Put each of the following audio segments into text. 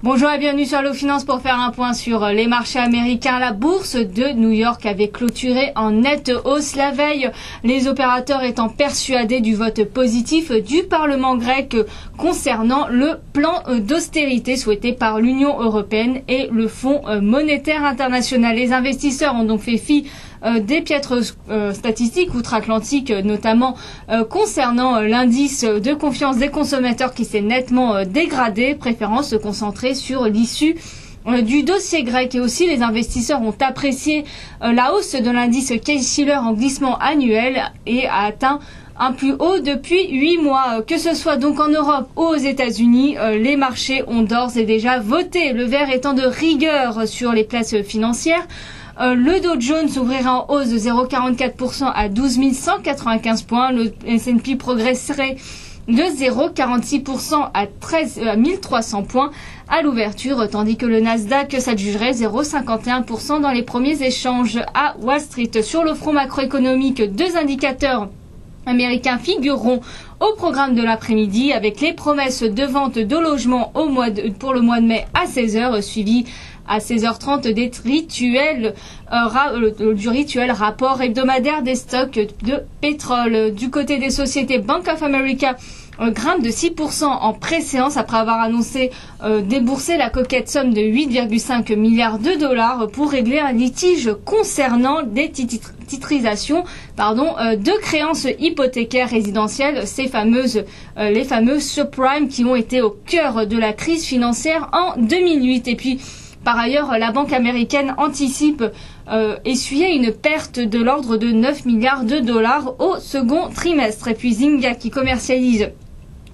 Bonjour et bienvenue sur Allo Finance pour faire un point sur les marchés américains. La bourse de New York avait clôturé en nette hausse la veille, les opérateurs étant persuadés du vote positif du Parlement grec concernant le plan d'austérité souhaité par l'Union européenne et le Fonds monétaire international. Les investisseurs ont donc fait fi des piètres statistiques outre-Atlantique, notamment concernant l'indice de confiance des consommateurs qui s'est nettement dégradé, préférant se concentrer sur l'issue du dossier grec. Et aussi les investisseurs ont apprécié la hausse de l'indice Case-Shiller en glissement annuel et a atteint un plus haut depuis 8 mois. Que ce soit donc en Europe ou aux États-Unis, les marchés ont d'ores et déjà voté, le vert étant de rigueur sur les places financières. Le Dow Jones ouvrira en hausse de 0,44% à 12 195 points. Le S&P progresserait de 0,46% à 13 300 points à l'ouverture, tandis que le Nasdaq s'adjugerait 0,51% dans les premiers échanges à Wall Street. Sur le front macroéconomique, deux indicateurs américains figureront au programme de l'après-midi avec les promesses de vente de logements pour le mois de mai à 16h, suivi à 16h30 du rituel rapport hebdomadaire des stocks de pétrole. Du côté des sociétés, Bank of America grimpe de 6% en pré-séance après avoir annoncé débourser la coquette somme de 8,5 milliards de dollars pour régler un litige concernant des titrisations de créances hypothécaires résidentielles, les fameuses subprimes qui ont été au cœur de la crise financière en 2008. Et puis par ailleurs, la banque américaine anticipe essuyer une perte de l'ordre de 9 milliards de dollars au second trimestre. Et puis Zynga, qui commercialise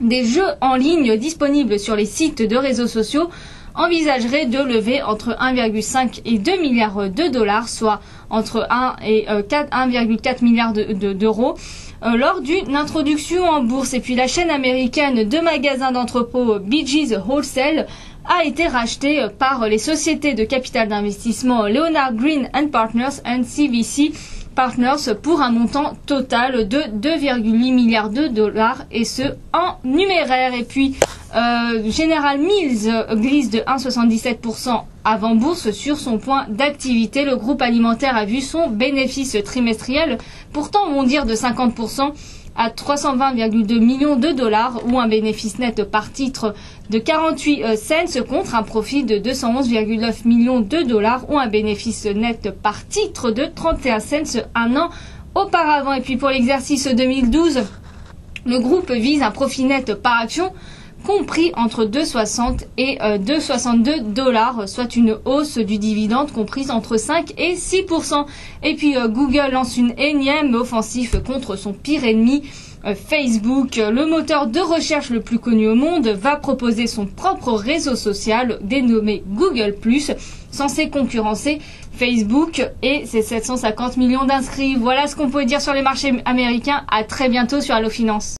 des jeux en ligne disponibles sur les sites de réseaux sociaux, envisagerait de lever entre 1,5 et 2 milliards de dollars, soit entre 1 et 1,4 milliard d'euros, lors d'une introduction en bourse. Et puis la chaîne américaine de magasins d'entrepôt BJ's Wholesale a été rachetée par les sociétés de capital d'investissement Leonard Green & Partners et CVC Partners pour un montant total de 2,8 milliards de dollars, et ce en numéraire. Et puis General Mills glisse de 1,77% avant bourse sur son point d'activité. Le groupe alimentaire a vu son bénéfice trimestriel pourtant bondir de 50% à 320,2 millions de dollars, ou un bénéfice net par titre de 48 cents contre un profit de 211,9 millions de dollars, ou un bénéfice net par titre de 31 cents un an auparavant. Et puis pour l'exercice 2012, le groupe vise un profit net par action compris entre 2,60 et 2,62 dollars, soit une hausse du dividende comprise entre 5 et 6%. Et puis Google lance une énième offensive contre son pire ennemi, Facebook. Le moteur de recherche le plus connu au monde va proposer son propre réseau social dénommé Google+, censé concurrencer Facebook et ses 750 millions d'inscrits. Voilà ce qu'on pouvait dire sur les marchés américains. À très bientôt sur Allo Finance.